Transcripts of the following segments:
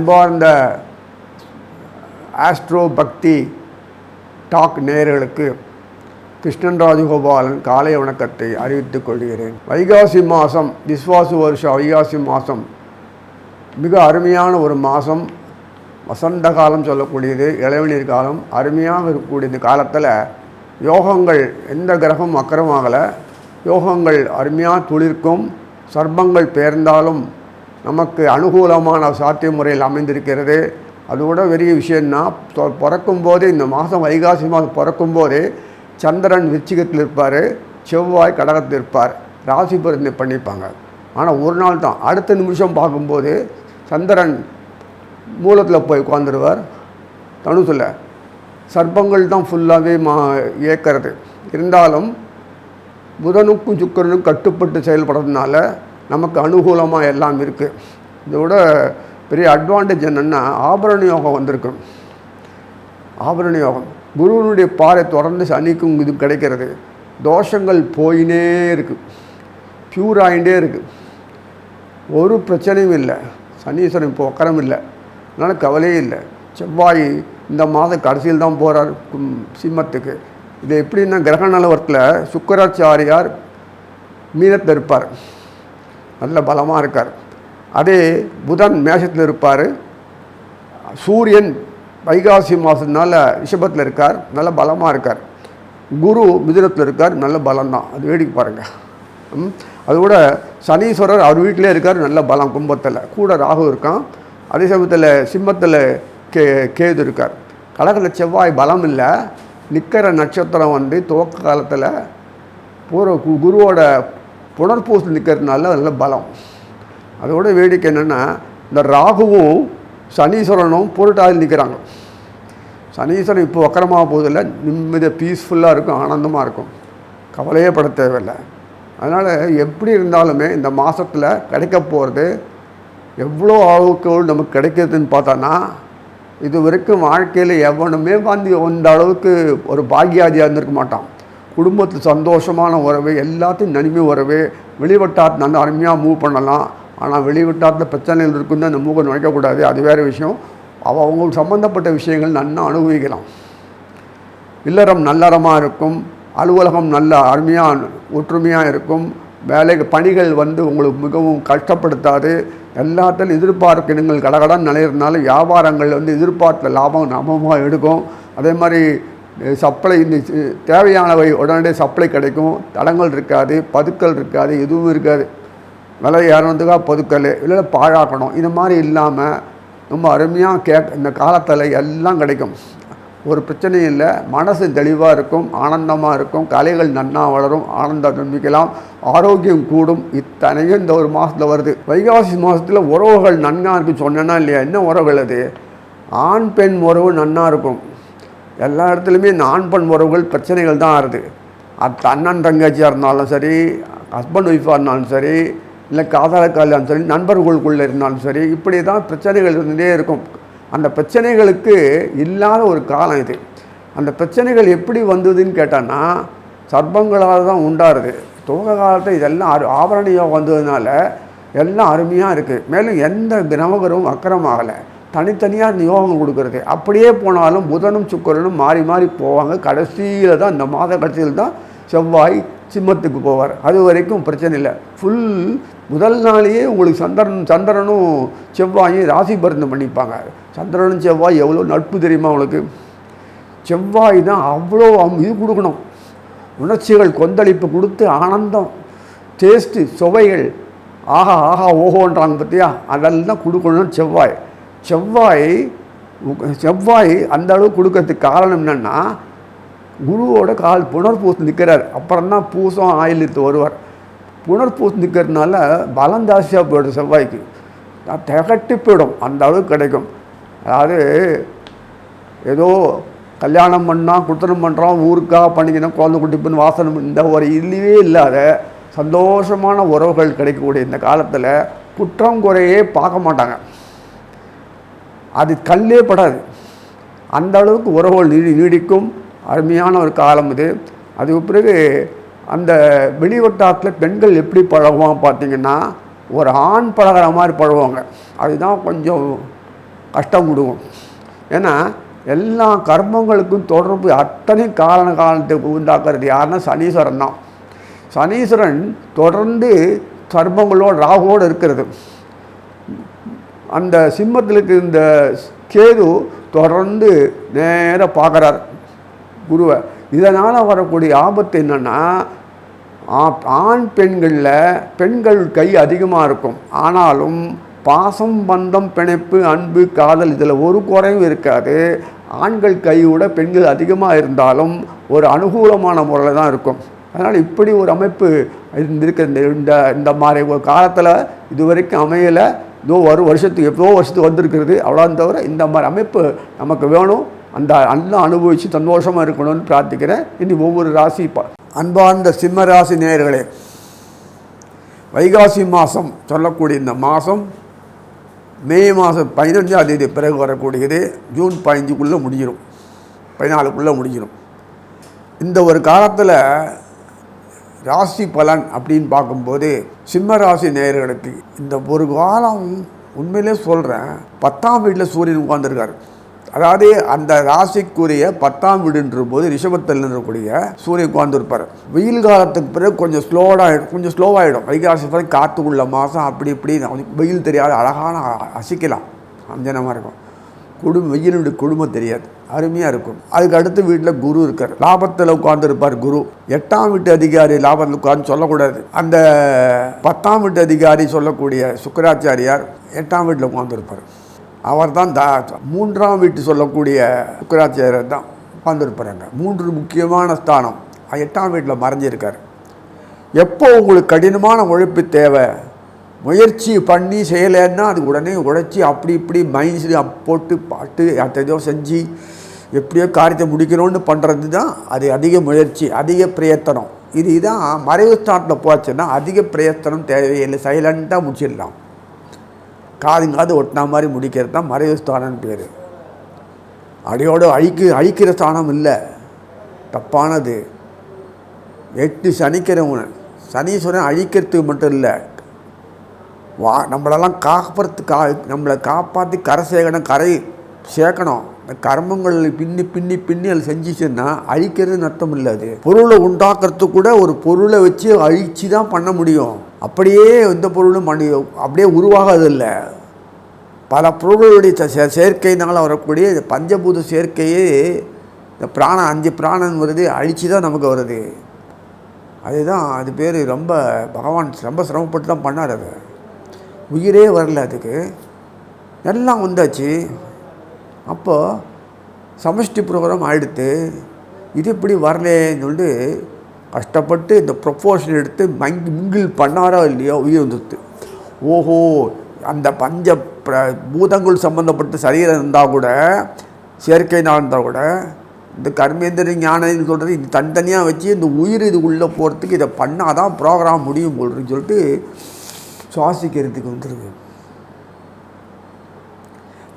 அன்பார்ந்த ஆஸ்ட்ரோ பக்தி டாக் நேயர்களுக்கு கிருஷ்ணன் ராஜகோபாலன் காலை வணக்கத்தை அறிவித்துக் கொள்கிறேன். வைகாசி மாதம், விஸ்வாசு வருஷம் வைகாசி மாதம் மிக அருமையான ஒரு மாதம். வசந்த காலம் சொல்லக்கூடியது, இளவநீர் காலம். அருமையாக இருக்கக்கூடிய இந்த காலத்தில் யோகங்கள், எந்த கிரகம் அக்கிரமாகலை, யோகங்கள் அருமையாக துளிர்க்கும். சர்ப்பங்கள் பெயர்ந்தாலும் நமக்கு அனுகூலமான சாத்திய முறையில் அமைந்திருக்கிறது. அதோட பெரிய விஷயம்னா, பிறக்கும்போதே இந்த மாதம் வைகாசி மாதம் பிறக்கும்போதே சந்திரன் விருச்சிகத்தில் இருப்பார், செவ்வாய் கடகத்தில் இருப்பார், ராசி பரிந்து பண்ணிப்பாங்க. ஆனால் ஒரு நாள் தான், அடுத்த நிமிஷம் பார்க்கும்போது சந்திரன் மூலத்தில் போய் உட்காந்துருவார், தனுசில். சர்ப்பங்கள் தான் ஃபுல்லாகவே இயக்கிறது. இருந்தாலும் புதனுக்கும் சுக்கிரனுக்கும் கட்டுப்பட்டு செயல்படுறதுனால நமக்கு அனுகூலமாக எல்லாம் இருக்குது. இதோட பெரிய அட்வான்டேஜ் என்னென்னா, ஆபரண யோகம் வந்திருக்கு. ஆபரண யோகம் குருவனுடைய பாறை தொடர்ந்து சனிக்கும் இது கிடைக்கிறது. தோஷங்கள் போயினே இருக்குது, ப்யூர் ஆகிட்டே இருக்குது, ஒரு பிரச்சனையும் இல்லை. சனீஸ்வரன் இப்போ உக்கரம் இல்லை, அதனால் கவலையே இல்லை. செவ்வாய் இந்த மாதம் கடைசியில் தான் போகிறார் சிம்மத்துக்கு. இது எப்படின்னா, கிரக நிலவரத்தில் சுக்கராச்சாரியார் மீனத்தில் இருப்பார், நல்ல பலமாக இருக்கார். அதே புதன் மேஷத்தில் இருப்பார். சூரியன் வைகாசி மாதத்தினால ரிஷபத்தில் இருக்கார், நல்ல பலமாக இருக்கார். குரு மிதுனத்தில் இருக்கார், நல்ல பலம்தான். அது வேடிக்கை பாருங்கள். அதோட சனீஸ்வரர் அவர் வீட்டிலே இருக்கார், நல்ல பலம். கும்பத்தில் கூட ராகு இருக்கான். அதே சமயத்தில் சிம்மத்தில் கேது இருக்கார். கடகத்தில் செவ்வாய் பலம் இல்லை, நிற்கிற நட்சத்திரம் வந்து துவக்க காலத்தில் குருவோட புனர்பூசல் நிற்கிறதுனால நல்ல பலம். அதோட வேடிக்கை என்னென்னா, இந்த ராகுவும் சனீஸ்வரனும் பொருட்டாதி நிற்கிறாங்க. சனீஸ்வரன் இப்போ வக்கரமாக போவதில்லை, நிம்மதியாக பீஸ்ஃபுல்லாக இருக்கும், ஆனந்தமாக இருக்கும், கவலையே பட தேவையில்லை. அதனால் எப்படி இருந்தாலுமே இந்த மாதத்தில் கிடைக்க போகிறது எவ்வளோ அளவுக்கு நமக்கு கிடைக்கிறதுன்னு பார்த்தோன்னா, இது வரைக்கும் வாழ்க்கையில் எவனுமே இந்த அளவுக்கு ஒரு பாக்கியாதியாக இருந்திருக்க மாட்டான். குடும்பத்தில் சந்தோஷமான உறவு, எல்லாத்தையும் நன்மை உறவு. வெளிவட்டாரத்து நல்லா அருமையாக மூவ் பண்ணலாம். ஆனால் வெளிவட்டாரத்தில் பிரச்சனைகள் இருக்குன்னு அந்த மூவை நினைக்கக்கூடாது, அது வேறு விஷயம். அவங்களுக்கு சம்மந்தப்பட்ட விஷயங்கள் நல்லா அனுபவிக்கலாம். இல்லறம் நல்லறமாக இருக்கும், அலுவலகம் நல்ல அருமையாக ஒற்றுமையாக இருக்கும். வேலைக்கு பணிகள் வந்து உங்களுக்கு மிகவும் கஷ்டப்படுத்தாது. எல்லாத்திலும் எதிர்பார்க்க நீங்கள் கடகடன் நிலையிறதுனால வியாபாரங்கள் வந்து எதிர்பார்த்த லாபம் நம்பமாக எடுக்கும். அதே மாதிரி சப்ளை, இந்த தேவையானவை உடனடியே சப்ளை கிடைக்கும். தடங்கள் இருக்காது, பதுக்கல் இருக்காது, எதுவும் இருக்காது. விலை ஏறதுக்காக பதுக்கல் இல்லை பாழாக்கணும், இந்த மாதிரி இல்லாமல் ரொம்ப அருமையாக இந்த காலத்தில் எல்லாம் கிடைக்கும். ஒரு பிரச்சனையும் இல்லை, மனசு தெளிவாக இருக்கும், ஆனந்தமாக இருக்கும், கலைகள் நன்னா வளரும், ஆனந்தம் நம்பிக்கலாம், ஆரோக்கியம் கூடும். இத்தனையும் இந்த ஒரு மாதத்தில் வருது. வைகாசி மாதத்தில் உறவுகள் நன்னாக இருக்குன்னு சொன்னேன்னா இல்லையா? என்ன உறவுகள் அது? ஆண் பெண் உறவு நன்னாக இருக்கும். எல்லா இடத்துலையுமே இந்த ஆண் பெண் உறவுகள் பிரச்சனைகள் தான் ஆகுது. அது அண்ணன் தங்கச்சியாக இருந்தாலும் சரி, ஹஸ்பண்ட் ஒய்ஃபாக இருந்தாலும் சரி, இல்லை காதலக்காக இருந்தாலும் சரி, நண்பர்களுக்குள்ளே இருந்தாலும் சரி, இப்படி தான் பிரச்சனைகள் இருந்தே இருக்கும். அந்த பிரச்சனைகளுக்கு இல்லாத ஒரு காலம் இது. அந்த பிரச்சனைகள் எப்படி வந்ததுன்னு கேட்டான்னா, சர்ப்பங்களால் தான் உண்டாருது. துவக்க காலத்தில் இதெல்லாம் ஆபரண யோகம் வந்ததுனால எல்லாம் அருமையாக இருக்குது. மேலும் எந்த கிரகங்களும் அக்கிரமாகலை, தனித்தனியாக இந்த யோகம் கொடுக்குறது. அப்படியே போனாலும் புதனும் சுக்கிரனும் மாறி மாறி போவாங்க. கடைசியில் தான், இந்த மாத கடைசியில் தான் செவ்வாய் சிம்மத்துக்கு போவார். அது வரைக்கும் பிரச்சனை இல்லை. ஃபுல் முதல் நாளையே உங்களுக்கு சந்திரனும் செவ்வாயும் ராசி பரிந்து பண்ணிப்பாங்க. சந்திரனும் செவ்வாய் எவ்வளோ நட்பு தெரியுமா உங்களுக்கு? செவ்வாய் தான் அவ்வளோ இது கொடுக்கணும், உணர்ச்சிகள் கொந்தளிப்பு கொடுத்து ஆனந்தம், டேஸ்ட்டு, சுவைகள், ஆஹா ஆஹா ஓஹோன்றாங்க பார்த்தியா, அதெல்லாம் கொடுக்கணும்னு செவ்வாய் அந்த அளவுக்கு கொடுக்கறதுக்கு காரணம் என்னென்னா, குருவோட புனர்பூசம் நிற்கிறார். அப்புறம் தான் பூசம் ஆயில் எடுத்து வருவார். புனர்பூசம் நிற்கிறதுனால பலம் ஜாஸ்தியாக போய்டும். செவ்வாய்க்கு திகட்டி போயிடும், அந்த அளவுக்கு கிடைக்கும். அதாவது ஏதோ கல்யாணம் பண்ணால் குத்தனம் பண்ணுறோம், ஊருக்காக பண்ணிக்கணும், குழந்தை குட்டிப்புன்னு வாசனை, இந்த ஒரு இல்லவே இல்லாத சந்தோஷமான உறவுகள் கிடைக்கக்கூடிய இந்த காலத்தில் குற்றம் குறையே பார்க்க மாட்டாங்க. அது கல்லே படாது, அந்த அளவுக்கு உறவுகள் நீடிக்கும். அருமையான ஒரு காலம் இது. அதுக்கு பிறகு அந்த வெளிவட்டாரத்தில் பெண்கள் எப்படி பழகுவாங்க பார்த்தீங்கன்னா, ஒரு ஆண் பழகிற மாதிரி பழகுவாங்க. அதுதான் கொஞ்சம் கஷ்டம் கொடுக்கும். ஏன்னா எல்லா கர்மங்களுக்கும் தொடர்பு அத்தனை காலத்தை உண்டாக்குறது யாருன்னா சனீஸ்வரன் தான். சனீஸ்வரன் தொடர்ந்து கர்மங்களோடு ராகுவோடு இருக்கிறது. அந்த சிம்மத்தில் இருக்கிற இந்த கேது தொடர்ந்து நேராக பார்க்குறார் குருவை. இதனால் வரக்கூடிய ஆபத்து என்னென்னா, ஆண் பெண்கள் கை அதிகமாக இருக்கும். ஆனாலும் பாசம், பந்தம், பிணைப்பு, அன்பு, காதல் இதில் ஒரு குறையும் இருக்காது. ஆண்கள் கையோட பெண்கள் அதிகமாக இருந்தாலும் ஒரு அனுகூலமான முறையில் தான் இருக்கும். அதனால் இப்படி ஒரு அமைப்பு இருக்க இந்த மாதிரி ஒரு காலத்தில் இதுவரைக்கும் அமையலை. இதோ வருஷத்துக்கு எவ்வளோ வருஷத்துக்கு வந்திருக்கிறது. அவ்வளோ தவிர இந்த மாதிரி அமைப்பு நமக்கு வேணும். அந்த நல்லா அனுபவித்து சந்தோஷமாக இருக்கணும்னு பிரார்த்திக்கிறேன். இனி ஒவ்வொரு ராசி அன்பார்ந்த சிம்ம ராசி நேயர்களே, வைகாசி மாதம் சொல்லக்கூடிய இந்த மாதம் மே மாதம் 15ஆம் தேதி பிறகு வரக்கூடியது. ஜூன் 15க்குள்ளே முடிஞ்சிடும், 14க்குள்ளே முடிஞ்சிடும். இந்த ஒரு காலத்தில் ராசி பலன் அப்படின்னு பார்க்கும்போது சிம்ம ராசி நேயர்களுக்கு இந்த ஒரு காலம் உண்மையிலே சொல்கிறேன், 10ஆம் வீட்டில் சூரியன் உட்கார்ந்துருக்கார். அதாவது அந்த ராசிக்குரிய 10ஆம் வீடுன்ற போது ரிஷபத்தில் இருக்கக்கூடிய சூரியன் உட்கார்ந்துருப்பார். வெயில் காலத்துக்கு பிறகு கொஞ்சம் ஸ்லோவாகிடும். வைகாசி பிறகு காற்றுக்குள்ள மாதம் அப்படி இப்படி வெயில் தெரியாத அழகான அசிக்கலாம், அஞ்சனமாக இருக்கும். வெயிலுடைய குடும்பம் தெரியாது, அருமையாக இருக்கும். அதுக்கு அடுத்த வீட்டில் குரு இருக்கார், லாபத்தில் உட்கார்ந்துருப்பார் குரு. 8ஆம் வீட்டு அதிகாரி லாபத்தில் உட்கார்ந்து சொல்லக்கூடாது. அந்த 10ஆம் வீட்டு அதிகாரி சொல்லக்கூடிய சுக்கராச்சாரியார் 8ஆம் வீட்டில் உட்கார்ந்துருப்பார். அவர் தான் 3ஆம் வீட்டு சொல்லக்கூடிய சுக்கராச்சாரியர் தான் உட்கார்ந்துருப்பாருங்க. 3 முக்கியமான ஸ்தானம் 8ஆம் வீட்டில் மறைஞ்சிருக்கார். எப்போ உங்களுக்கு கடினமான உழைப்பு தேவை, முயற்சி பண்ணி செய்யலைன்னா அது உடனே உழைச்சி அப்படி இப்படி மைண்ட்ஸில் போட்டு பாட்டு ஏதோ செஞ்சு எப்படியோ காரியத்தை முடிக்கணும்னு பண்ணுறது தான் அது அதிக முயற்சி, அதிக பிரயத்தனம். இதுதான் மறைவு ஸ்தானத்தில் போச்சுன்னா அதிக பிரயத்தனம் தேவையில்லை, சைலண்ட்டாக முடிச்சிடலாம். காது ஒட்டினா மாதிரி முடிக்கிறது தான் மறைவு ஸ்தானம்னு பேர். அடியோடு அழிக்கிற ஸ்தானம் இல்லை, தப்பானது. 8 சனிக்கிறவன் சனீஸ்வரன் அழிக்கிறதுக்கு மட்டும் இல்லை, நம்மளெல்லாம் நம்மளை காப்பாற்றி கரை சேர்க்கணும். இந்த கர்மங்கள் பின்னி அது செஞ்சிச்சுன்னா அழிக்கிறது அர்த்தம் இல்லை. அது பொருளை உண்டாக்குறதுக்கு கூட ஒரு பொருளை வச்சு அழித்து தான் பண்ண முடியும். அப்படியே எந்த பொருளும் அப்படியே உருவாகாதில்லை. பல பொருள்களுடைய சேர்க்கையினால் வரக்கூடிய இந்த பஞ்சபூத சேர்க்கையே இந்த 5 பிராணன் வருது, அழித்து தான் நமக்கு வருது. அதுதான் அது பேர். ரொம்ப பகவான் ரொம்ப சிரமப்பட்டு தான் பண்ணார். அது உயிரே வரல, அதுக்கு எல்லாம் வந்தாச்சு. அப்போது சமஷ்டி ப்ரோக்ராம் ஆகிடுத்து. இது இப்படி வரலேன்னு சொல்லிட்டு கஷ்டப்பட்டு இந்த ப்ரொப்போர்ஷன் எடுத்து மிங்கிள் பண்ணாரோ இல்லையோ உயிர் வந்துடுது. ஓஹோ, அந்த பூதங்கள் சம்மந்தப்பட்ட சரீரம் இருந்தால் கூட, செயற்கைனால் இருந்தால் கூட, இந்த கர்மேந்திர ஞானம்னு சொல்கிறது இது தனித்தனியாக வச்சு இந்த உயிர் இது உள்ளே போகிறதுக்கு இதை பண்ணால் தான் ப்ரோக்ராம் முடியும் போல்ன்னு சொல்லிட்டு சுவாசிக்கிறதுக்கு வந்துருக்கு.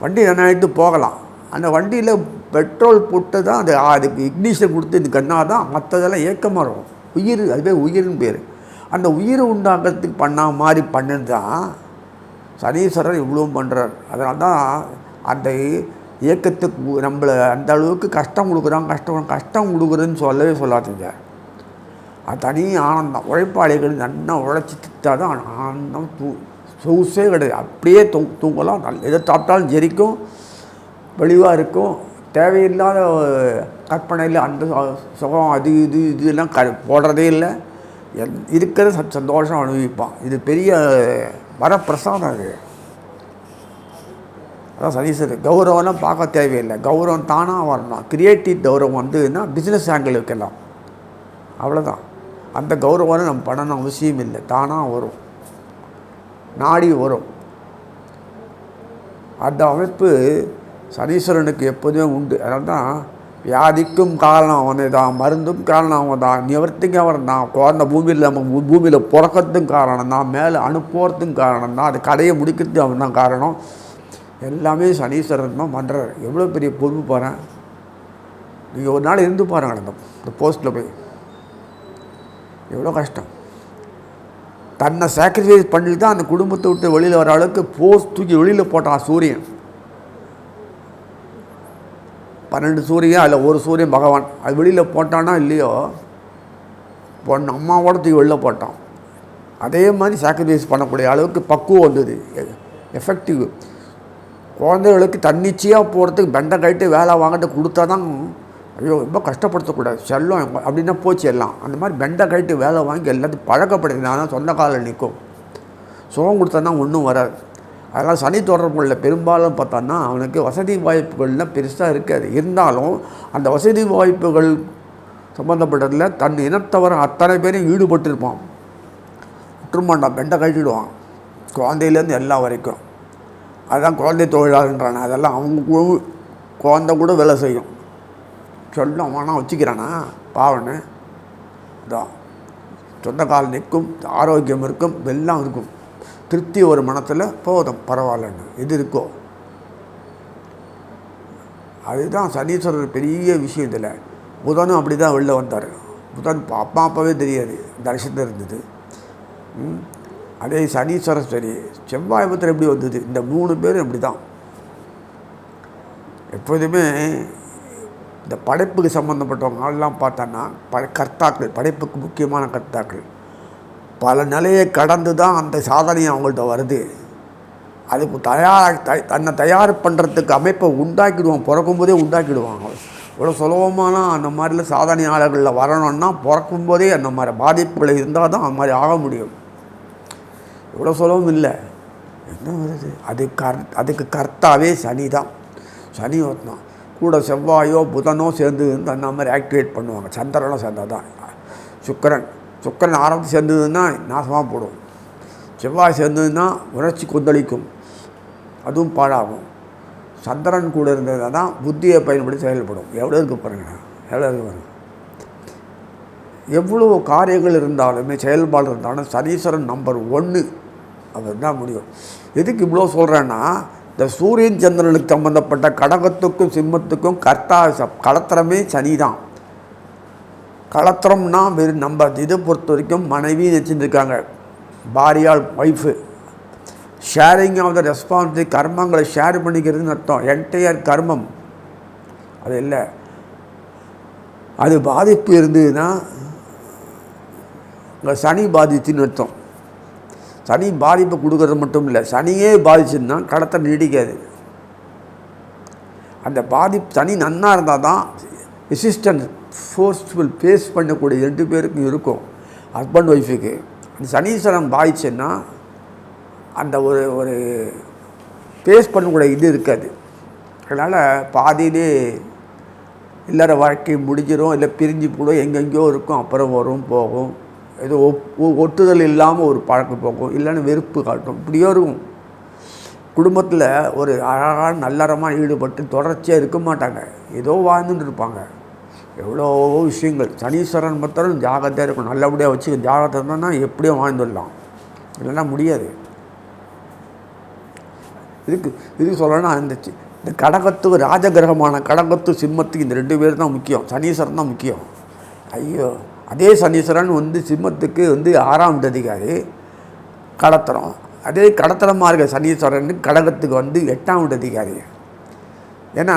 வண்டி நன்னாயிட்டு போகலாம். அந்த வண்டியில் பெட்ரோல் போட்டு தான் அதுக்கு இக்னிஷனை கொடுத்து இது கண்ணாக தான் மற்றதெல்லாம் ஏக்கமாக இருக்கும். உயிர், அதுவே உயிர்னு பேர். அந்த உயிரை உண்டாக்குறதுக்கு பண்ண மாதிரி பண்ணது தான் சனீஸ்வரர் இவ்வளோ பண்ணுறார். அதனால தான் அந்த இயக்கத்துக்கு நம்மளை அந்த அளவுக்கு கஷ்டம் கொடுக்குறதுன்னு சொல்லவே சொல்லாதீங்க. அது தனி ஆனந்தம். உழைப்பாளிகள் நல்லா உழைச்சி திட்டால் தான் ஆனந்தம். சொகுசே கிடையாது. அப்படியே தூங்கலாம். எதை சாப்பிட்டாலும் ஜெரிக்கும், வெளிவாக இருக்கும். தேவையில்லாத கற்பனையில் அந்த சுகம் அது இதெல்லாம் போடுறதே இல்லை. இருக்கிற சந்தோஷம் அனுபவிப்பான். இது பெரிய வரப்பிரசாதம். அது அதான் சனீஸ்வரர். கௌரவம்லாம் பார்க்க தேவையில்லை, கௌரவம் தானாக வரணும். கிரியேட்டிவ் கௌரவம் வந்துன்னா பிஸ்னஸ் ஆங்கிள் வைக்கலாம், அவ்வளோதான். அந்த கௌரவம் நம்ம பண்ணணும் அவசியம் இல்லை, தானாக வரும், நாடி வரும். அந்த அமைப்பு சனீஸ்வரனுக்கு எப்போதுமே உண்டு. அதனால தான் வியாதிக்கும் காரணம் அவனே தான், மருந்தும் காரணம் அவன் தான், நிவர்த்திக்கும் அவன் தான், குழந்த பூமியில் பிறக்கிறதுக்கும் காரணம் தான், மேலே அனுப்புறதுக்கும் காரணம் தான், அது கடையை முடிக்கிறதுக்கு அவன் தான் காரணம். எல்லாமே சனீஸ்வரன் தான் பண்ணுறாரு. எவ்வளோ பெரிய பொறுப்பு பாருங்கள். நீங்கள் ஒரு நாள் இருந்து பாருங்கள், இந்த போஸ்ட்டில் போய் எவ்வளோ கஷ்டம். தன்னை சாக்ரிஃபைஸ் பண்ணிட்டு தான் அந்த குடும்பத்தை விட்டு வெளியில் வர அளவுக்கு போஸ்ட் தூக்கி வெளியில் போட்டான் சூரியன். 12 சூரியன், அதில் ஒரு சூரியன் பகவான். அது வெளியில் போட்டானா இல்லையோ, பொண்ணு அம்மாவோட தூக்கி வெளில போட்டான். அதே மாதிரி சாக்ரிஃபைஸ் பண்ணக்கூடிய அளவுக்கு பக்குவம் வந்தது, எஃபெக்டிவ். குழந்தைகளுக்கு தன்னிச்சையாக போகிறதுக்கு பெண்டை கைட்டு வேலை வாங்கிட்டு கொடுத்தா தான், ஐயோ ரொம்ப கஷ்டப்படுத்தக்கூடாது, செல்லம் அப்படின்னா போச்சு எல்லாம். அந்த மாதிரி பெண்டை கைட்டு வேலை வாங்கி எல்லாத்தையும் பழக்கப்படுத்தினா தான் சொந்த காலில் நிற்கும். சுகம் கொடுத்தா ஒன்றும் வராது. அதனால் சனி தொடர்புகளில் பெரும்பாலும் பார்த்தோன்னா அவனுக்கு வசதி வாய்ப்புகள்லாம் பெருசாக இருக்காது. இருந்தாலும் அந்த வசதி வாய்ப்புகள் சம்மந்தப்பட்டதில் தன் இனத்தவரை அத்தனை பேரையும் ஈடுபட்டிருப்பான். விட்டுருமாண்டான், பெண்டை கழிச்சிடுவான் குழந்தையிலேருந்து எல்லா வரைக்கும். அதுதான் குழந்தை தொழிலாளன்றானே, அதெல்லாம் அவங்க குழந்தை கூட வேலை செய்யும். சொல்லும் அவனா வச்சுக்கிறானா பாவனை இதான். சொந்த கால் நிற்கும், ஆரோக்கியம் இருக்கும், எல்லாம் இருக்கும். திருப்தி ஒரு மனத்தில் போதும் பரவாயில்லன்னு இது இருக்கோ. அதுதான் சனீஸ்வரர் பெரிய விஷயம். இதில் புதனும் அப்படி தான் வெளில வந்தார். புதன் அப்பாவே தெரியாது, தரிசனம் இருந்தது. அதே சனீஸ்வரர் சரி, செவ்வாய் பத்திரம் எப்படி வந்தது, இந்த 3 பேரும் இப்படி தான். எப்போதுமே இந்த படைப்புக்கு சம்மந்தப்பட்டவங்க எல்லாம் பார்த்தோன்னா கர்த்தாக்கள், படைப்புக்கு முக்கியமான கர்த்தாக்கள். பல நிலையை கடந்து தான் அந்த சாதனையும் அவங்கள்ட்ட வருது. அதுக்கு தன்னை தயார் பண்ணுறதுக்கு அமைப்பை உண்டாக்கிடுவான், பிறக்கும்போதே உண்டாக்கிடுவாங்க. இவ்வளோ சுலபமான அந்த மாதிரிலாம் சாதனையாளர்களில் வரணும்னா பிறக்கும்போதே அந்த மாதிரி பாதிப்புகளை இருந்தால் தான் அந்த மாதிரி ஆக முடியும். இவ்வளோ சுலபம் இல்லை. என்ன வருது, அதுக்கு கர்த்தாவே சனி தான். சனி ஒருத்தான் கூட செவ்வாயோ புதனோ சேர்ந்து அந்த மாதிரி ஆக்டிவேட் பண்ணுவாங்க. சந்திரனோ சேர்ந்தால் தான். சுக்கிரன் ஆரம்பத்து சேர்ந்ததுன்னா நாசமாக போடும். செவ்வாய் சேர்ந்ததுன்னா உணர்ச்சி கொந்தளிக்கும், அதுவும் பாழாகும். சந்திரன் கூட இருந்ததுனா தான் புத்தியை பயன்படுத்தி செயல்படும். எவ்வளோ இருக்குது பாருங்கள், எவ்வளோ இருக்குது பாருங்கள். எவ்வளோ காரியங்கள் இருந்தாலுமே செயல்பாடு இருந்தாலும் சனீஸ்வரன் நம்பர் 1 அவர் தான் முடியும். எதுக்கு இவ்வளோ சொல்கிறேன்னா, இந்த சூரியன் சந்திரனுக்கு சம்மந்தப்பட்ட கடகத்துக்கும் சிம்மத்துக்கும் கர்த்தா களத்திரமே சனி தான். களத்திரம்னா வெறும் நம்ம இதை பொறுத்த வரைக்கும் மனைவி வச்சுருக்காங்க, பாரியால் wife. Sharing of the responsibility, கர்மங்களை ஷேர் பண்ணிக்கிறதுன்னு அர்த்தம். என்டையர் கர்மம் அது இல்லை. அது பாதிப்பு இருந்ததுன்னா இங்கே சனி பாதிச்சுன்னு அர்த்தம். சனி பாதிப்பு கொடுக்கறது மட்டும் இல்லை, சனியே பாதிச்சுன்னா கடத்தை நீடிக்காது. அந்த பாதிப்பு சனி நன்னா இருந்தால் தான் ரெசிஸ்டன்ஸ் ஃபோர்ஸ்ஃபுல் ஃபேஸ் பண்ணக்கூடிய 2 பேருக்கும் இருக்கும், ஹஸ்பண்ட் ஒய்ஃபுக்கு. அந்த சனீஸ்வரன் பாதிச்சுன்னா அந்த ஒரு ஃபேஸ் பண்ணக்கூடிய இது இருக்காது. அதனால் பாதியிலே இல்லற வாழ்க்கை முடிஞ்சிடும், இல்லை பிரிஞ்சு போடும், எங்கெங்கேயோ இருக்கும், அப்புறம் வரும் போகும். ஏதோ ஒட்டுதல் இல்லாமல் ஒரு பழக்கம் போகும், இல்லைன்னு வெறுப்பு காட்டும், இப்படியோ இருக்கும். குடும்பத்தில் ஒரு அழகான நல்லறமாக ஈடுபட்டு தொடர்ச்சியாக இருக்க மாட்டாங்க, ஏதோ வாழ்ந்துட்டு இருப்பாங்க. எவ்வளோ விஷயங்கள். சனீஸ்வரன் மாத்திரம் ஜாகிரதையாக இருக்கும், நல்லபடியாக வச்சு ஜாகிரதை இருந்தோன்னா எப்படியும் வாழ்ந்துடலாம், இல்லைன்னா முடியாது. இதுக்கு சொல்லணும்னா இந்த கடகத்துக்கு ராஜகிரகமான கடகத்து சிம்மத்துக்கு இந்த 2 பேர் தான் முக்கியம், சனீஸ்வரன் தான் முக்கியம். ஐயோ, அதே சனீஸ்வரன் சிம்மத்துக்கு 6ஆம் அதிகாரி கடத்திரம். அதே கடத்திரமாக இருக்க சனீஸ்வரன் கடகத்துக்கு 8ஆம் அதிகாரி. ஏன்னா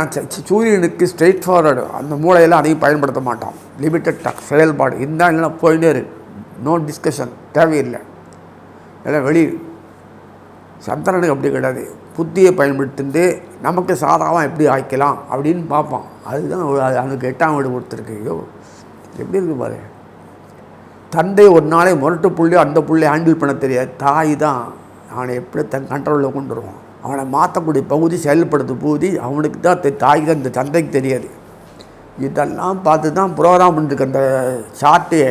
சூரியனுக்கு ஸ்ட்ரெயிட் ஃபார்வர்டு, அந்த மூளையெல்லாம் அதையும் பயன்படுத்த மாட்டான். லிமிட்டட் செயல்பாடு இருந்தால் இல்லைன்னா போயிட்டே இருக்கு, நோ டிஸ்கஷன், தேவையில்லை, எல்லாம் வெளி. சந்திரனுக்கு அப்படி கிடையாது, புத்தியை பயன்படுத்திட்டு நமக்கு சாதாரணமாக எப்படி ஆய்க்கலாம் அப்படின்னு பார்ப்பான். அதுதான் அவனுக்கு 8ஆம் வீடு கொடுத்துருக்கு. ஐயோ எப்படி இருக்குது பாரு. தந்தை ஒரு நாளை முரட்டு புள்ளியோ அந்த புள்ளையை ஹேண்டில் பண்ண தெரியாது, தாய் தான் அவனை எப்படி தன் கண்ட்ரோலில் கொண்டு வருவான். அவனை மாற்றக்கூடிய பகுதி, செயல்படுத்த பகுதி அவனுக்கு தான், தாய்க்கு தான், இந்த தந்தைக்கு தெரியாது. இதெல்லாம் பார்த்து தான் ப்ரோக்ராம் பண்ணிருக்கு அந்த சார்ட்டே.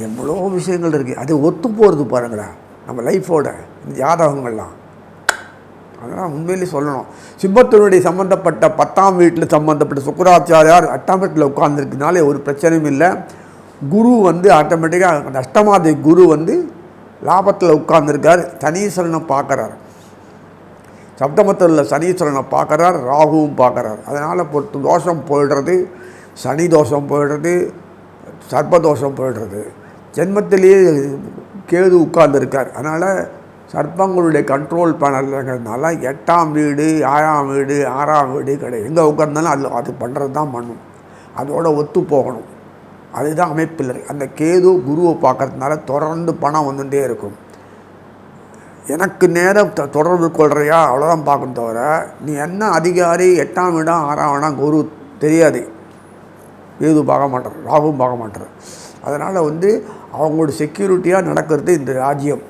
எவ்வளோ விஷயங்கள் இருக்குது, அது ஒத்து போகிறது பாருங்களேன் நம்ம லைஃபோட இந்த ஜாதகங்கள்லாம். அதெல்லாம் உண்மையிலே சொல்லணும். சிம்மத்தினுடைய சம்மந்தப்பட்ட 10ஆம் வீட்டில் சம்மந்தப்பட்ட சுக்கிராச்சாரியார் 8ஆம் வீட்டில் உட்கார்ந்துருக்கனாலே ஒரு பிரச்சனையும் இல்லை. குரு ஆட்டோமேட்டிக்காக அந்த அஷ்டமாதி குரு லாபத்தில் உட்கார்ந்துருக்கார், சனீஸ்வரனை பார்க்குறார். சப்தமத்தில் உள்ள சனீஸ்வரனை பார்க்குறார், ராகுவும் பார்க்குறார். அதனால் பொறுத்து தோஷம் போயிடுறது, சனி தோஷம் போயிடுறது, சர்ப்பதோஷம் போயிடுறது. ஜென்மத்திலேயே கேது உட்கார்ந்துருக்கார். அதனால் சர்ப்பங்களுடைய கண்ட்ரோல் பேனல்ங்கிறதுனால 8ஆம் வீடு 6ஆம் வீடு 6ஆம் வீடு கிடையாது. எங்கே உட்கார்ந்தாலும் அது பண்ணுறது தான் பண்ணும். அதோட ஒத்து போகணும். அதுதான் அமைப்பில் அந்த கேது குருவை பார்க்கறதுனால தொடர்ந்து பணம் வந்துகிட்டே இருக்கும். எனக்கு நேரம் தொடர்பு கொள்கிறியா அவ்வளோதான் பார்க்கணும் தவிர நீ என்ன அதிகாரி 8ஆம் வீடா 6ஆம் வீடா குரு தெரியாது. கேது பார்க்க மாட்டார், ராகுவும் பார்க்க மாட்டார். அதனால் அவங்களோட செக்யூரிட்டியாக நடக்கிறது இந்த ராஜ்யம்.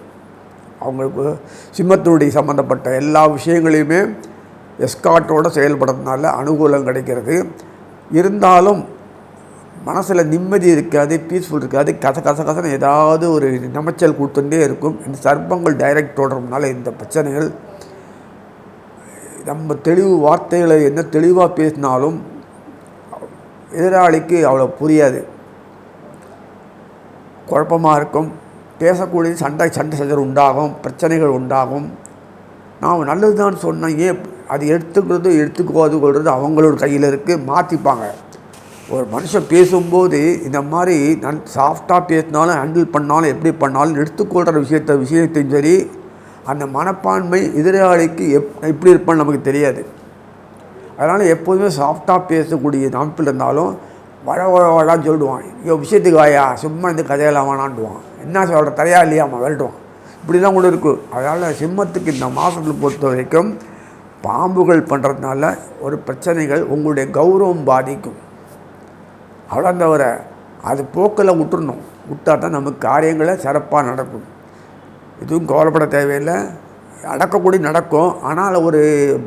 அவங்களுக்கு சிம்மத்தினுடைய சம்மந்தப்பட்ட எல்லா விஷயங்களையுமே எஸ்கார்ட்டோடு செயல்படுறதுனால அனுகூலம் கிடைக்கிறது. இருந்தாலும் மனசில் நிம்மதி இருக்காது, பீஸ்ஃபுல் இருக்காது. கசன்னு ஏதாவது ஒரு நமைச்சல் கொடுத்துட்டே இருக்கும். இந்த சர்ப்பங்கள் டைரக்ட் தொடர்றதுனால இந்த பிரச்சனைகள். நம்ம வார்த்தைகளை என்ன தெளிவாக பேசினாலும் எதிராளிக்கு அவ்வளோ புரியாது, குழப்பமாக இருக்கும். பேசக்கூடிய சண்டை சச்சரவு உண்டாகும், பிரச்சனைகள் உண்டாகும். நான் நல்லது தான் சொன்னேன், ஏன் அது எடுத்துக்கோது கொள்வது அவங்களோட கையில் இருக்குது, மாற்றிப்பாங்க. ஒரு மனுஷன் பேசும்போது இந்த மாதிரி சாஃப்டாக பேசினாலும் ஹேண்டில் பண்ணாலும் எப்படி பண்ணாலும் எடுத்துக்கொள்கிற விஷயத்தையும் சரி, அந்த மனப்பான்மை எதிராளிக்கு எப்படி இருப்பான்னு நமக்கு தெரியாது. அதனால் எப்போதுமே சாஃப்டாக பேசக்கூடிய அமைப்பில் இருந்தாலும் வழன்னு சொல்லிடுவான். விஷயத்துக்கு வாயா, சும்மா இந்த கதையெல்லாம் வேணான்டுவான். என்ன சொல்கிற தரையா இல்லையாம்மா விரட்டுவான். இப்படிலாம் கூட இருக்குது. அதனால் சிம்மத்துக்கு இந்த மாதத்தில் பொறுத்த வரைக்கும் பாம்புகள் பண்ணுறதுனால ஒரு பிரச்சனைகள் உங்களுடைய கௌரவம் பாதிக்கும். அவ்வளோ தவிர அது போக்கில் விட்டுறணும். விட்டால் தான் நமக்கு காரியங்களை சிறப்பாக நடக்கும். எதுவும் கவலைப்பட தேவையில்லை. நடக்கக்கூடிய நடக்கும். ஆனால் ஒரு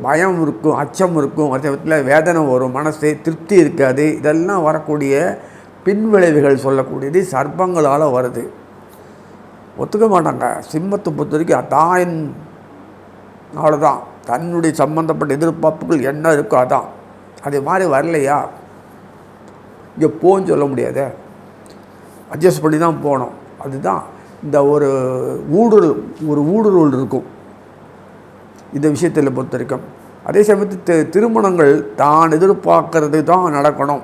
பயம் இருக்கும், அச்சம் இருக்கும், அதே வேதனை வரும், மனசு திருப்தி இருக்காது. இதெல்லாம் வரக்கூடிய பின்விளைவுகள் சொல்லக்கூடியது சர்ப்பங்களால் வருது. ஒத்துக்க மாட்டாங்க. சிம்மத்தை பொறுத்த வரைக்கும் அதான், அவ்வளோதான். தன்னுடைய சம்பந்தப்பட்ட எதிர்பார்ப்புகள் என்ன இருக்கோ அதான். அது மாதிரி வரலையா இங்கே போன்னு சொல்ல முடியாத, அட்ஜஸ்ட் பண்ணி தான் போகணும். அதுதான் இந்த ஒரு ஊடுருவல் இருக்கும் இந்த விஷயத்தில் பொறுத்த வரைக்கும். அதே சமயத்து திருமணங்கள் தான் எதிர்பார்க்கறது தான் நடக்கணும்.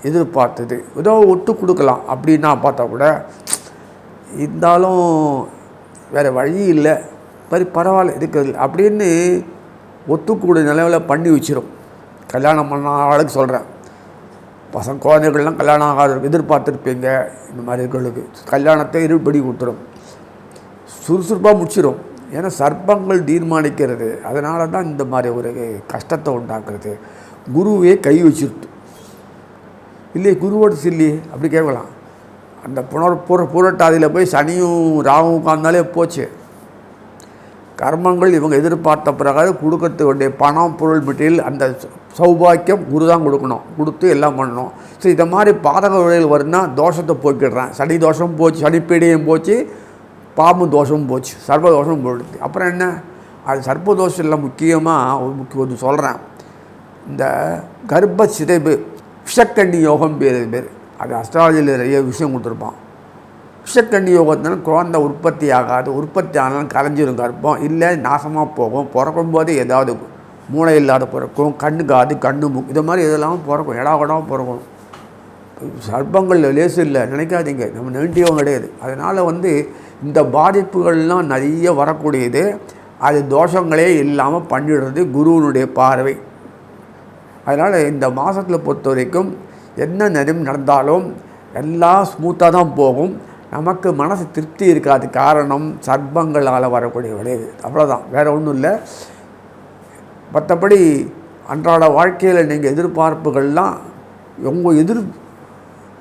எதிர்பார்த்தது ஏதோ ஒட்டு கொடுக்கலாம் அப்படின்னா பார்த்தா கூட இருந்தாலும் வேறு வழி இல்லை, பரவாயில்ல இருக்கிறது அப்படின்னு ஒத்துக்கூடிய நிலவில் பண்ணி வச்சிடும். கல்யாணம் பண்ண ஆளுக்கு சொல்கிறேன், குழந்தைகள்லாம் கல்யாணம் ஆகாத எதிர்பார்த்துருப்பீங்க. இந்த மாதிரி இருக்கிறதுக்கு கல்யாணத்தை இருபடி கொடுத்துரும், சுறுசுறுப்பாக முடிச்சிடும். ஏன்னா சர்ப்பங்கள் தீர்மானிக்கிறது. அதனால தான் இந்த மாதிரி ஒரு கஷ்டத்தை உண்டாக்குறது. குருவே கை வச்சிருது இல்லையே, குருவோட சில்லி அப்படி கேட்கலாம். அந்த புரட்டாதியில் போய் சனியும் ராகும் உட்கார்ந்தாலே போச்சு. கர்மங்கள் இவங்க எதிர்பார்த்த பிரகாரம் கொடுக்கறது வேண்டிய பணம், பொருள், மெட்டீரியல், அந்த சௌபாக்கியம் குரு தான் கொடுத்து எல்லாம் பண்ணணும். ஸோ இந்த மாதிரி பாதக விளைவுகள் வருதுன்னா தோஷத்தை போக்கிடுறேன். சனி தோஷமும் போச்சு, சனிப்பீடியும் போச்சு, பாம்பு தோஷமும் போச்சு, சர்ப்ப தோஷமும் போயிடுது. அப்புறம் என்ன, அது சர்ப்ப தோஷம் இல்லை. முக்கியமாக ஒன்று சொல்கிறேன். இந்த கர்ப்ப சிதைவு விஷக்கண்ணி யோகம் பேர். அது அஸ்ட்ராலஜியில் நிறைய விஷயம் கொடுத்துருப்பான். விஷக்கண்ணி யோகத்தினால குழந்தை உற்பத்தி ஆகாது, உற்பத்தி ஆனாலும் கரைஞ்சிடும் கர்ப்பம், இல்லை நாசமாக போகும். பிறக்கும் போது ஏதாவது மூளை இல்லாத பிறக்கும், கண்ணு காது கண்ணு மூக்கு இது மாதிரி இதெல்லாம் பிறக்கும், இடாகடாக பிறக்கும். சர்ப்பங்கள் லேசு இல்லை நினைக்காதீங்க, நம்ம நெகட்டிவும் கிடையாது. அதனால் இந்த பாதிப்புகள்லாம் நிறைய வரக்கூடியது. அது தோஷங்களே இல்லாமல் பண்ணிடுறது குருவனுடைய பார்வை. அதனால் இந்த மாதத்தில் பொறுத்த வரைக்கும் என்ன நடந்தாலும் எல்லாம் ஸ்மூத்தாக தான் போகும். நமக்கு மனசு திருப்தி இருக்காது. காரணம் சர்ப்பங்களால் வரக்கூடிய விளைவு. அவ்வளோதான், வேறு ஒன்றும் இல்லை. மற்றபடி அன்றாட வாழ்க்கையில் நீங்கள் எதிர்பார்ப்புகள்லாம் உங்கள்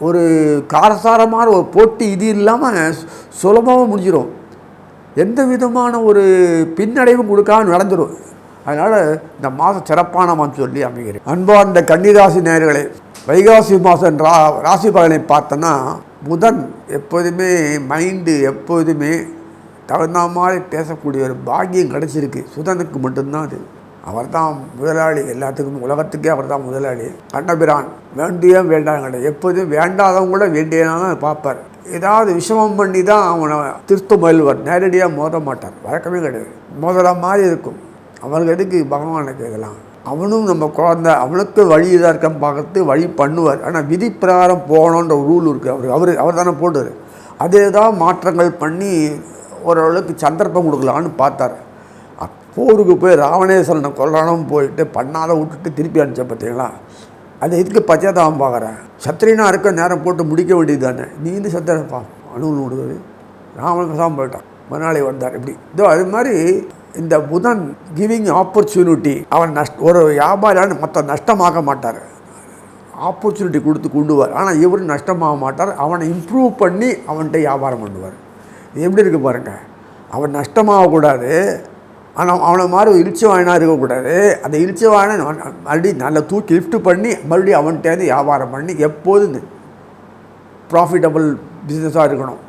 ஒரு காரசாரமான ஒரு போட்டி இது இல்லாமல் சுலபமாக முடிஞ்சிடும். எந்த விதமான ஒரு பின்னடைவும் கொடுக்காம நடந்துடும். அதனால் இந்த மாதம் சிறப்பான மாதம் சொல்லி அமைகிறேன். அன்பார்ந்த கன்னிராசி நேயர்களே, வைகாசி மாதம் ராசி பலனை பார்த்தோன்னா புதன் எப்போதுமே மைண்டு எப்போதுமே தகுந்த மாதிரி பேசக்கூடிய ஒரு பாக்கியம் கிடச்சிருக்கு. சுதனுக்கு மட்டும்தான் அது. அவர் தான் முதலாளி, எல்லாத்துக்கும் உலகத்துக்கே அவர் தான் முதலாளி. கண்ணபிரான் வேண்டிய வேண்டாம் கிடையாது. எப்போதும் வேண்டாதவங்க கூட வேண்டியதான் பார்ப்பார். ஏதாவது விஷமம் பண்ணி தான் அவனை திருத்த முயல்வார். நேரடியாக மோத மாட்டார், வழக்கமே கிடையாது. மோதல மாதிரி இருக்கும். அவனுக்கு எதுக்கு பகவானுக்கு இதெல்லாம்? அவனும் நம்ம குழந்தை, அவனுக்கு வழி இதாக இருக்கான்னு பார்க்கறது வழி பண்ணுவார். ஆனால் விதி பிரகாரம் போகணுன்ற ஒரு ரூல் இருக்குது. அவர் தானே போடுவார். அதே தான் மாற்றங்கள் பண்ணி ஓரளவுக்கு சந்தர்ப்பம் கொடுக்கலான்னு பார்த்தார். போருக்கு போய் ராவணேஸ்வரனை கொல்லணும் போயிட்டு பண்ணாத விட்டுட்டு திருப்பி அனுப்பிச்ச பார்த்தீங்களா, அது இதுக்கு பச்சாதாபம் பார்க்குறேன். சத்திரியனாக இருக்க நேரம் போட்டு முடிக்க வேண்டியது தானே, நீ இந்த சத்திரப்பா அணுகுன்னு விடுவது. ராவணன் தான் போயிட்டான், மறுநாளை வந்தார். இப்படி இதோ அது மாதிரி இந்த புதன் கிவிங் ஆப்பர்ச்சுனிட்டி. அவன் ஒரு வியாபாரியான மற்ற நஷ்டமாக மாட்டார், ஆப்பர்ச்சுனிட்டி கொடுத்து கொண்டுவார். ஆனால் இவர் நஷ்டமாக மாட்டார், அவனை இம்ப்ரூவ் பண்ணி அவன்கிட்ட வியாபாரம் பண்ணுவார். இது எப்படி இருக்குது பாருங்கள், அவன் நஷ்டமாகக்கூடாது, ஆனால் அவனை மாதிரி இழிச்சவாயனாக இருக்கக்கூடாது. அந்த இழிச்சவாயனை மறுபடியும் நல்லா தூக்கி லிஃப்ட் பண்ணி மறுபடியும் அவன்கிட்டேருந்து வியாபாரம் பண்ணி எப்போதும் ப்ராஃபிட்டபிள் பிஸ்னஸாக இருக்கணும்.